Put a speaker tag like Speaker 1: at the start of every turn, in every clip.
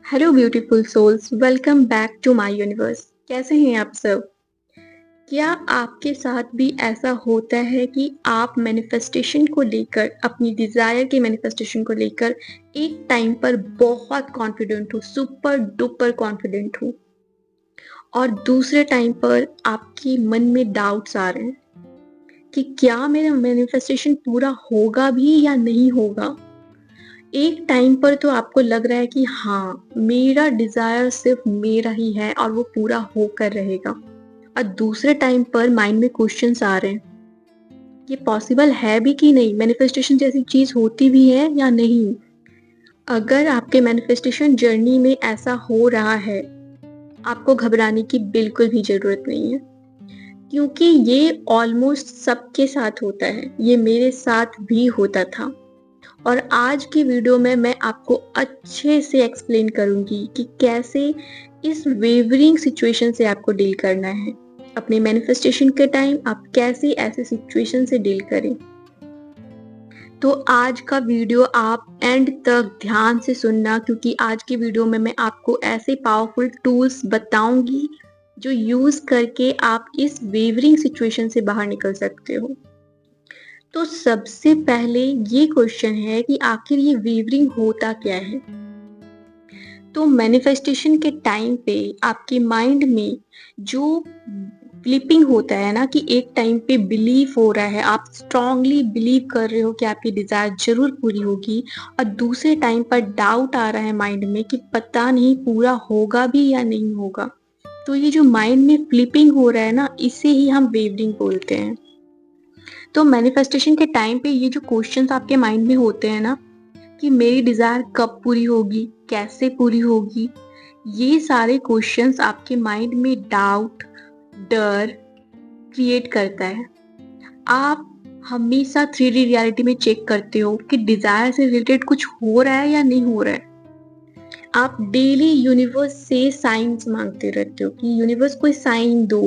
Speaker 1: Hello beautiful souls, welcome back to my universe. कैसे हैं आप सब? क्या आपके साथ भी ऐसा होता है कि आप मैनिफेस्टेशन को लेकर, अपनी डिजायर की मैनिफेस्टेशन को लेकर एक टाइम पर बहुत कॉन्फिडेंट हो, सुपर डुपर कॉन्फिडेंट हो, और दूसरे टाइम पर आपके मन में डाउट्स आ रहे हैं कि क्या मेरा मैनिफेस्टेशन पूरा होगा भी या नहीं होगा? एक टाइम पर तो आपको लग रहा है कि हाँ, मेरा डिजायर सिर्फ मेरा ही है और वो पूरा होकर रहेगा, और दूसरे टाइम पर माइंड में क्वेश्चंस आ रहे हैं, ये पॉसिबल है भी कि नहीं, मैनिफेस्टेशन जैसी चीज होती भी है या नहीं। अगर आपके मैनिफेस्टेशन जर्नी में ऐसा हो रहा है, आपको घबराने की बिल्कुल भी जरूरत नहीं है, क्योंकि ये ऑलमोस्ट सबके साथ होता है, ये मेरे साथ भी होता था। और आज की वीडियो में मैं आपको अच्छे से एक्सप्लेन करूंगी कि कैसे इस वेवरिंग सिचुएशन से आपको डील करना है। अपने मैनिफेस्टेशन के टाइम आप कैसे ऐसे सिचुएशन से डील करें। तो आज का वीडियो आप एंड तक ध्यान से सुनना, क्योंकि आज की वीडियो में मैं आपको ऐसे पावरफुल टूल्स बताऊंगी जो यूज करके आप इस वेवरिंग सिचुएशन से बाहर निकल सकते हो। तो सबसे पहले ये क्वेश्चन है कि आखिर ये वेवरिंग होता क्या है। तो मैनिफेस्टेशन के टाइम पे आपके माइंड में जो फ्लिपिंग होता है ना, कि एक टाइम पे बिलीव हो रहा है, आप स्ट्रांगली बिलीव कर रहे हो कि आपकी डिजायर जरूर पूरी होगी, और दूसरे टाइम पर डाउट आ रहा है माइंड में कि पता नहीं पूरा होगा भी या नहीं होगा। तो ये जो माइंड में फ्लिपिंग हो रहा है ना, इसे ही हम वेवरिंग बोलते हैं। तो मैनिफेस्टेशन के टाइम पे ये जो क्वेश्चंस आपके माइंड में होते हैं ना, कि मेरी डिजायर कब पूरी होगी, कैसे पूरी होगी, ये सारे क्वेश्चंस आपके माइंड में डाउट, डर क्रिएट करता है। आप हमेशा 3D रियलिटी में चेक करते हो कि डिजायर से रिलेटेड कुछ हो रहा है या नहीं हो रहा है। आप डेली यूनिवर्स से साइंस मांगते रहते हो कि यूनिवर्स कोई साइन दो।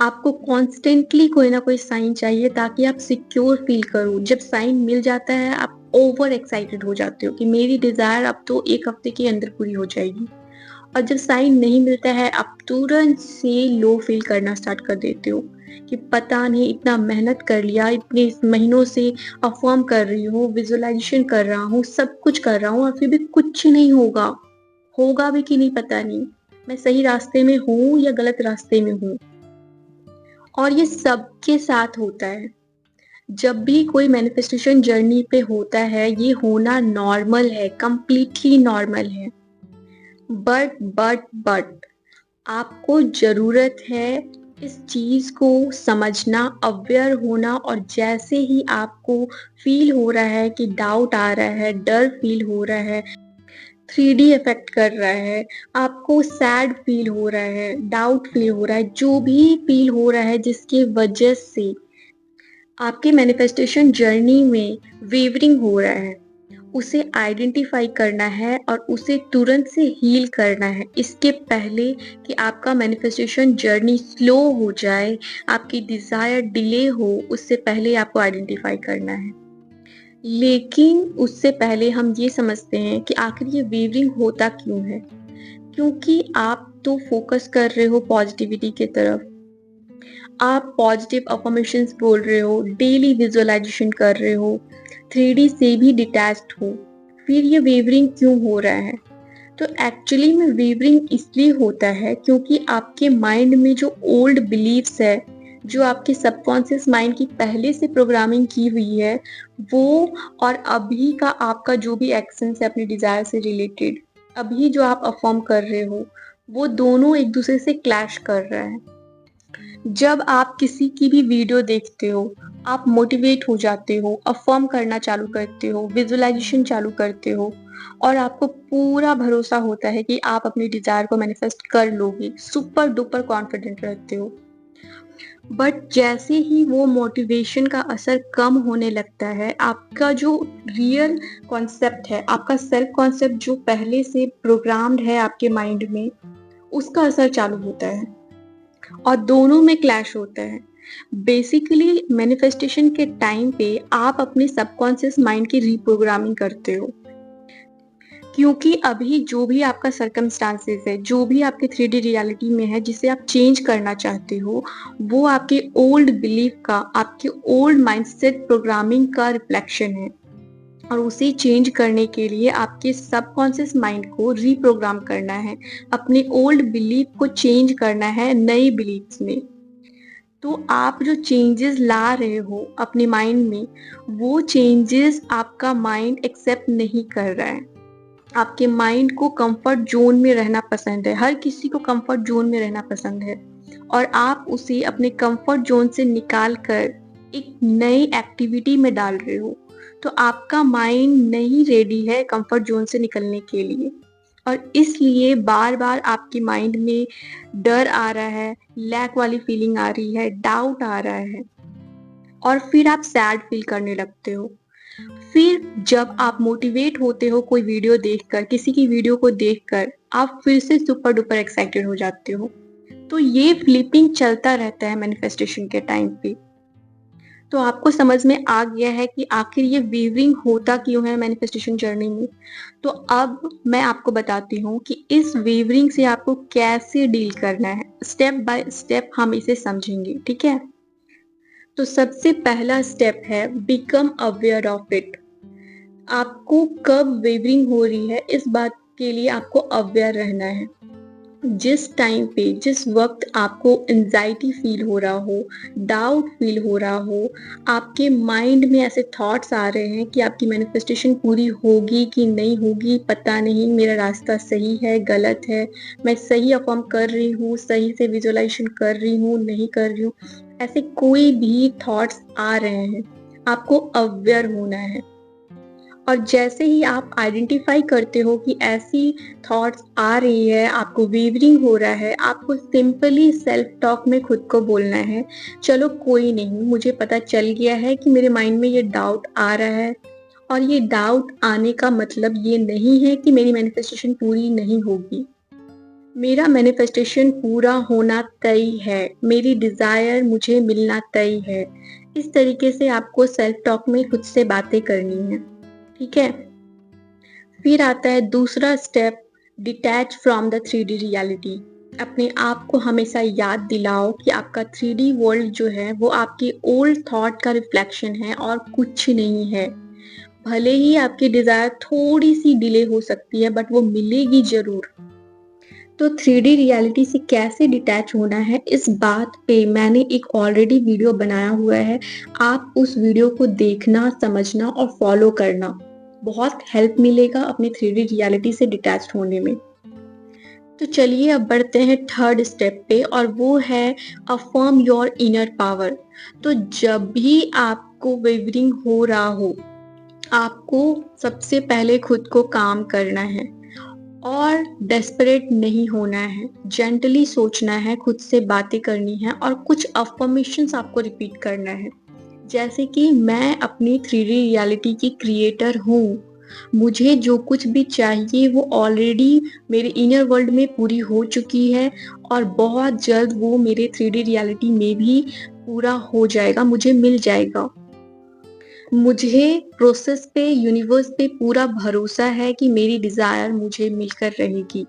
Speaker 1: आपको कॉन्स्टेंटली कोई ना कोई साइन चाहिए ताकि आप सिक्योर फील करो। जब साइन मिल जाता है, आप ओवर एक्साइटेड हो जाते हो कि मेरी डिजायर अब तो एक हफ्ते के अंदर पूरी हो जाएगी। और जब साइन नहीं मिलता है, आप तुरंत से लो फील करना स्टार्ट कर देते हो कि पता नहीं, इतना मेहनत कर लिया, इतने महीनों से अफर्म कर रही हूँ, विजुअलाइजेशन कर रहा हूँ, सब कुछ कर रहा हूँ, और फिर भी कुछ नहीं होगा। होगा भी कि नहीं पता नहीं, मैं सही रास्ते में हूँ या गलत रास्ते में हूँ। और ये सबके साथ होता है। जब भी कोई मैनिफेस्टेशन जर्नी पे होता है, ये होना नॉर्मल है, कंप्लीटली नॉर्मल है। बट आपको जरूरत है इस चीज को समझना, अवेयर होना। और जैसे ही आपको फील हो रहा है कि डाउट आ रहा है, डर फील हो रहा है, 3D इफेक्ट कर रहा है, आपको सैड फील हो रहा है, डाउट फील हो रहा है, जो भी फील हो रहा है जिसकी वजह से आपके मैनिफेस्टेशन जर्नी में वेवरिंग हो रहा है, उसे आइडेंटिफाई करना है और उसे तुरंत से हील करना है, इसके पहले कि आपका मैनिफेस्टेशन जर्नी स्लो हो जाए, आपकी डिजायर डिले हो। उससे पहले आपको आइडेंटिफाई करना है। लेकिन उससे पहले हम ये समझते हैं कि आखिर ये वेवरिंग होता क्यों है। क्योंकि आप तो फोकस कर रहे हो पॉजिटिविटी की तरफ, आप पॉजिटिव अफर्मेशंस बोल रहे हो, डेली विजुअलाइजेशन कर रहे हो, 3D से भी डिटैच्ड हो, फिर ये वेवरिंग क्यों हो रहा है? तो एक्चुअली में वेवरिंग इसलिए होता है क्योंकि आपके माइंड में जो ओल्ड बिलीव्स है, जो आपके सबकॉन्शियस माइंड की पहले से प्रोग्रामिंग की हुई है, वो और अभी का आपका जो भी एक्शंस है अपनी डिजायर से रिलेटेड, अभी जो आप अफर्म कर रहे हो, वो दोनों एक दूसरे से क्लैश कर रहा है। जब आप किसी की भी वीडियो देखते हो, आप मोटिवेट हो जाते हो, अफर्म करना चालू करते हो, विजुअलाइजेशन चालू करते हो, और आपको पूरा भरोसा होता है कि आप अपनी डिजायर को मैनिफेस्ट कर लोगे, सुपर डुपर कॉन्फिडेंट रहते हो। बट जैसे ही वो मोटिवेशन का असर कम होने लगता है, आपका जो रियल कॉन्सेप्ट है, आपका सेल्फ कॉन्सेप्ट जो पहले से प्रोग्राम्ड है आपके माइंड में, उसका असर चालू होता है और दोनों में क्लैश होता है। बेसिकली मैनिफेस्टेशन के टाइम पे आप अपने सबकॉन्शियस माइंड की रिप्रोग्रामिंग करते हो। क्योंकि अभी जो भी आपका सर्कमस्टांसेस है, जो भी आपके 3D रियलिटी में है जिसे आप चेंज करना चाहते हो, वो आपके ओल्ड बिलीफ का, आपके ओल्ड माइंडसेट प्रोग्रामिंग का रिफ्लेक्शन है। और उसे चेंज करने के लिए आपके सबकॉन्शियस माइंड को रीप्रोग्राम करना है, अपने ओल्ड बिलीफ को चेंज करना है नए बिलीफ्स में। तो आप जो चेंजेस ला रहे हो अपने माइंड में, वो चेंजेस आपका माइंड एक्सेप्ट नहीं कर रहा है। आपके माइंड को कंफर्ट जोन में रहना पसंद है, हर किसी को कंफर्ट जोन में रहना पसंद है, और आप उसे अपने कंफर्ट जोन से निकाल कर एक नई एक्टिविटी में डाल रहे हो। तो आपका माइंड नहीं रेडी है कंफर्ट जोन से निकलने के लिए, और इसलिए बार बार आपके माइंड में डर आ रहा है, लैक वाली फीलिंग आ रही है, डाउट आ रहा है, और फिर आप सैड फील करने लगते हो। फिर जब आप मोटिवेट होते हो कोई वीडियो देखकर, किसी की वीडियो को देखकर, आप फिर से सुपर डुपर एक्साइटेड हो जाते हो। तो ये फ्लिपिंग चलता रहता है मैनिफेस्टेशन के टाइम पे। तो आपको समझ में आ गया है कि आखिर ये वेवरिंग होता क्यों है मैनिफेस्टेशन जर्नी में। तो अब मैं आपको बताती हूँ कि इस वेवरिंग से आपको कैसे डील करना है। स्टेप बाय स्टेप हम इसे समझेंगे, ठीक है। तो सबसे पहला स्टेप है बिकम अवेयर ऑफ इट। आपको कब वेवरिंग हो रही है इस बात के लिए आपको अवेयर रहना है। जिस टाइम पे, जिस वक्त आपको एंजाइटी फील हो रहा हो, डाउट फील हो रहा हो, आपके माइंड में ऐसे थॉट्स आ रहे हैं कि आपकी मैनिफेस्टेशन पूरी होगी कि नहीं होगी, पता नहीं, मेरा रास्ता सही है गलत है, मैं सही अफर्म कर रही हूँ, सही से विजुअलाइजेशन कर रही हूँ नहीं कर रही हूँ, ऐसे कोई भी थॉट्स आ रहे हैं, आपको अवेयर होना है। और जैसे ही आप आइडेंटिफाई करते हो कि ऐसी थॉट्स आ रही है, आपको वेवरिंग हो रहा है, आपको सिंपली सेल्फ टॉक में खुद को बोलना है, चलो कोई नहीं, मुझे पता चल गया है कि मेरे माइंड में ये डाउट आ रहा है, और ये डाउट आने का मतलब ये नहीं है कि मेरी मैनिफेस्टेशन पूरी नहीं होगी। मेरा मैनिफेस्टेशन पूरा होना तय है, मेरी डिजायर मुझे मिलना तय है। इस तरीके से आपको सेल्फ टॉक में खुद से बातें करनी है, ठीक है। फिर आता है दूसरा step, detach from the 3D reality. अपने आप को हमेशा याद दिलाओ कि आपका 3D वर्ल्ड जो है वो आपके ओल्ड थॉट का रिफ्लेक्शन है और कुछ नहीं है। भले ही आपकी डिजायर थोड़ी सी डिले हो सकती है, बट वो मिलेगी जरूर। तो 3D रियलिटी से कैसे डिटैच होना है, इस बात पे मैंने एक ऑलरेडी वीडियो बनाया हुआ है। आप उस वीडियो को देखना, समझना और फॉलो करना, बहुत हेल्प मिलेगा अपने 3D रियलिटी से डिटैच होने में। तो चलिए अब बढ़ते हैं थर्ड स्टेप पे, और वो है अफर्म योर इनर पावर। तो जब भी आपको वेवरिंग हो रहा हो, आपको सबसे पहले खुद को काम करना है और डेस्परेट नहीं होना है, जेंटली सोचना है, खुद से बातें करनी है, और कुछ अफर्मेशंस आपको रिपीट करना है, जैसे कि मैं अपनी 3D रियलिटी की क्रिएटर हूँ, मुझे जो कुछ भी चाहिए वो ऑलरेडी मेरे इनर वर्ल्ड में पूरी हो चुकी है, और बहुत जल्द वो मेरे 3D रियलिटी में भी पूरा हो जाएगा, मुझे मिल जाएगा। मुझे प्रोसेस पे, यूनिवर्स पे पूरा भरोसा है कि मेरी डिजायर मुझे मिलकर रहेगी।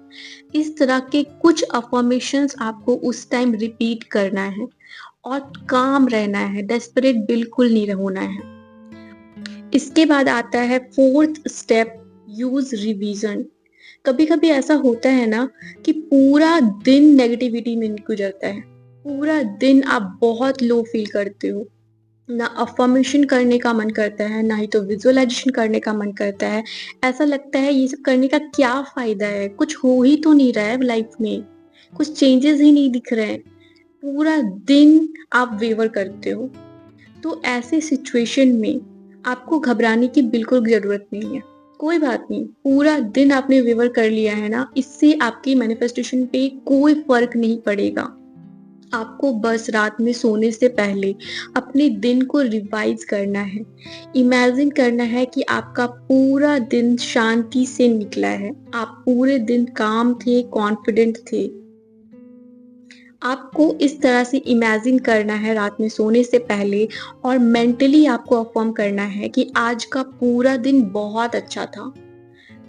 Speaker 1: इस तरह के कुछ अफर्मेशंस आपको उस टाइम रिपीट करना है, और काम रहना है, डेस्परेट बिल्कुल नहीं होना है। इसके बाद आता है फोर्थ स्टेप, यूज रिवीजन। कभी कभी ऐसा होता है ना कि पूरा दिन नेगेटिविटी में गुजरता है, पूरा दिन आप बहुत लो फील करते हो, ना अफर्मेशन करने का मन करता है, ना ही तो विजुअलाइजेशन करने का मन करता है। ऐसा लगता है ये सब करने का क्या फायदा है, कुछ हो ही तो नहीं रहा है लाइफ में, कुछ चेंजेस ही नहीं दिख रहे हैं, पूरा दिन आप वेवर करते हो। तो ऐसे सिचुएशन में आपको घबराने की बिल्कुल जरूरत नहीं है। कोई बात नहीं, पूरा दिन आपने वेवर कर लिया है ना, इससे आपकी मैनिफेस्टेशन पे कोई फर्क नहीं पड़ेगा। आपको बस रात में सोने से पहले अपने दिन को रिवाइज करना है, इमेजिन करना है कि आपका पूरा दिन शांति से निकला है, आप पूरे दिन काम थे, कॉन्फिडेंट थे। आपको इस तरह से इमेजिन करना है रात में सोने से पहले, और मेंटली आपको अफर्म करना है कि आज का पूरा दिन बहुत अच्छा था,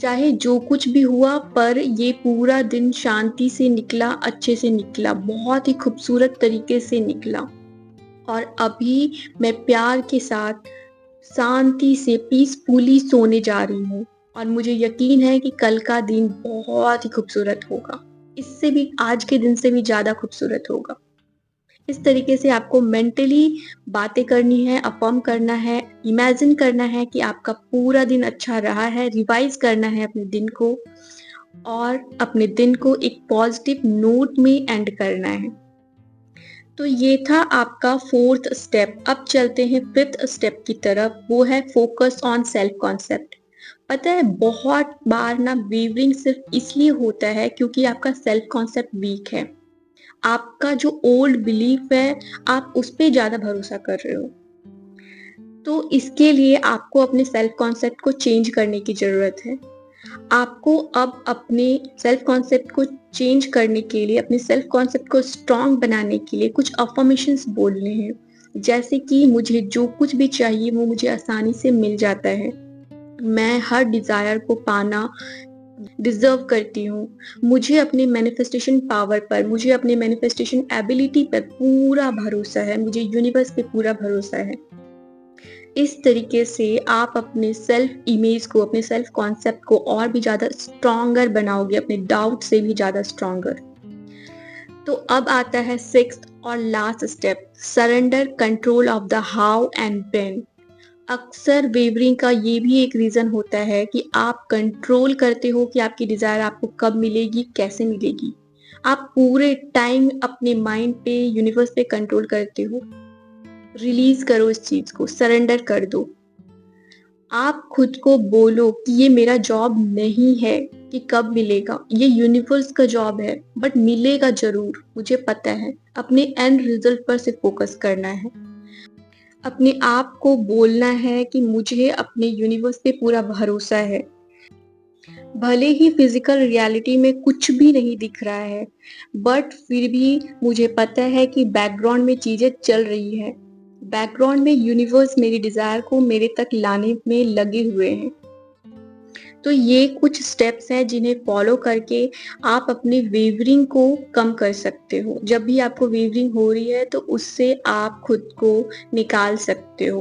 Speaker 1: चाहे जो कुछ भी हुआ, पर ये पूरा दिन शांति से निकला, अच्छे से निकला, बहुत ही खूबसूरत तरीके से निकला। और अभी मैं प्यार के साथ शांति से पीसफुली सोने जा रही हूँ और मुझे यकीन है कि कल का दिन बहुत ही खूबसूरत होगा। इससे भी, आज के दिन से भी ज़्यादा खूबसूरत होगा। इस तरीके से आपको मेंटली बातें करनी है, अफ़र्म करना है, इमेजिन करना है कि आपका पूरा दिन अच्छा रहा है, रिवाइज़ करना है अपने दिन को और अपने दिन को एक पॉजिटिव नोट में एंड करना है। तो ये था आपका 4th स्टेप। अब चलते हैं 5th स्टेप की तरफ, वो है फोकस ऑन सेल्फ कॉन्सेप्ट। पता है, बहुत बार ना वेवरिंग सिर्फ इसलिए होता है क्योंकि आपका सेल्फ कॉन्सेप्ट वीक है। आपका जो ओल्ड बिलीफ है, आप उस पे ज़्यादा भरोसा कर रहे हो। तो इसके लिए आपको अपने सेल्फ कॉन्सेप्ट को चेंज करने की ज़रूरत है। आपको अब अपने सेल्फ कॉन्सेप्ट को चेंज करने के लिए, अपने सेल्फ कॉन्सेप्ट को स्ट्रॉन्ग बनाने के लिए कुछ अफ़र्मेशंस बोलने हैं। जैसे कि मुझे जो कुछ भी चाहिए वो मुझे आसानी से मिल जाता है। मैं हर डिज़ायर को पाना डिज़र्व करती हूँ। मुझे अपने मैनिफेस्टेशन पावर पर, मुझे अपने मैनिफेस्टेशन एबिलिटी पर पूरा भरोसा है, मुझे यूनिवर्स पे पूरा भरोसा है। इस तरीके से आप अपने सेल्फ इमेज को, अपने सेल्फ कॉन्सेप्ट को और भी ज़्यादा स्ट्रॉन्गर बनाओगे, अपने डाउट से भी ज़्यादा स्ट्रॉन्गर। तो अब आता है 6th और last step, surrender control of the how and when. अक्सर वेवरिंग का ये भी एक रीज़न होता है कि आप कंट्रोल करते हो कि आपकी डिज़ायर आपको कब मिलेगी, कैसे मिलेगी। आप पूरे टाइम अपने माइंड पे, यूनिवर्स पे कंट्रोल करते हो। रिलीज़ करो इस चीज़ को, सरेंडर कर दो। आप खुद को बोलो कि ये मेरा जॉब नहीं है कि कब मिलेगा, ये यूनिवर्स का जॉब है, बट मिलेगा ज़रूर, मुझे पता है। अपने एंड रिजल्ट पर से फोकस करना है। अपने आप को बोलना है कि मुझे अपने यूनिवर्स पे पूरा भरोसा है। भले ही फिजिकल रियलिटी में कुछ भी नहीं दिख रहा है, बट फिर भी मुझे पता है कि बैकग्राउंड में चीज़ें चल रही है। बैकग्राउंड में यूनिवर्स मेरी डिज़ायर को मेरे तक लाने में लगे हुए हैं। तो ये कुछ स्टेप्स हैं जिन्हें फॉलो करके आप अपने वेवरिंग को कम कर सकते हो। जब भी आपको वेवरिंग हो रही है तो उससे आप खुद को निकाल सकते हो।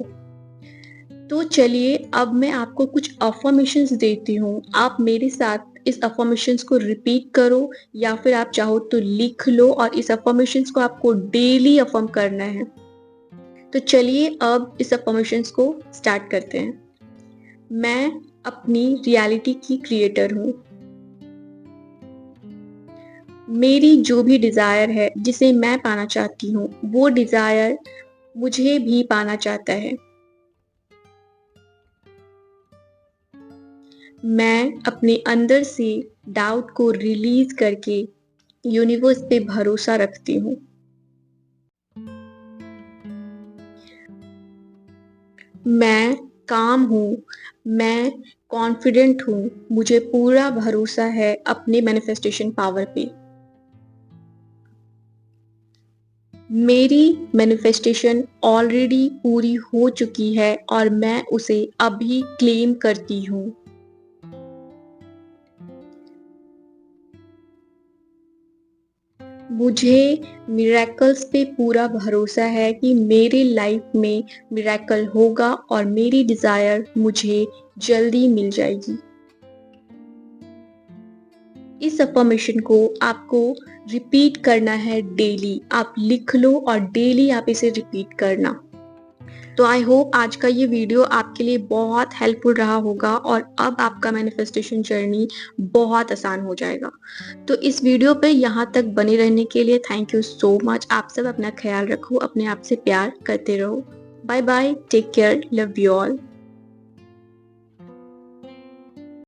Speaker 1: तो चलिए, अब मैं आपको कुछ अफर्मेशंस देती हूँ। आप मेरे साथ इस अफर्मेशंस को रिपीट करो या फिर आप चाहो तो लिख लो, और इस अफर्मेशंस को आपको डेली अफर्म करना है। तो चलिए अब इस अफर्मेशंस को स्टार्ट करते हैं। मैं अपनी रियलिटी की क्रिएटर हूँ। मेरी जो भी डिज़ायर है, जिसे मैं पाना चाहती हूँ, वो डिज़ायर मुझे भी पाना चाहता है। मैं अपने अंदर से डाउट को रिलीज करके यूनिवर्स पे भरोसा रखती हूँ। मैं काम हूँ, मैं कॉन्फिडेंट हूँ, मुझे पूरा भरोसा है अपने मैनिफेस्टेशन पावर पे। मेरी मैनिफेस्टेशन ऑलरेडी पूरी हो चुकी है और मैं उसे अभी क्लेम करती हूँ। मुझे मिरेकल्स पे पूरा भरोसा है कि मेरे लाइफ में मिरेकल होगा और मेरी डिज़ायर मुझे जल्दी मिल जाएगी। इस अफर्मेशन को आपको रिपीट करना है डेली। आप लिख लो और डेली आप इसे रिपीट करना। तो आई होप आज का ये वीडियो आपके लिए बहुत हेल्पफुल रहा होगा और अब आपका मैनिफेस्टेशन जर्नी बहुत आसान हो जाएगा। तो इस वीडियो पे यहाँ तक बने रहने के लिए थैंक यू सो मच। आप सब अपना ख्याल रखो, अपने आप से प्यार करते रहो। Bye bye, take care, love you all.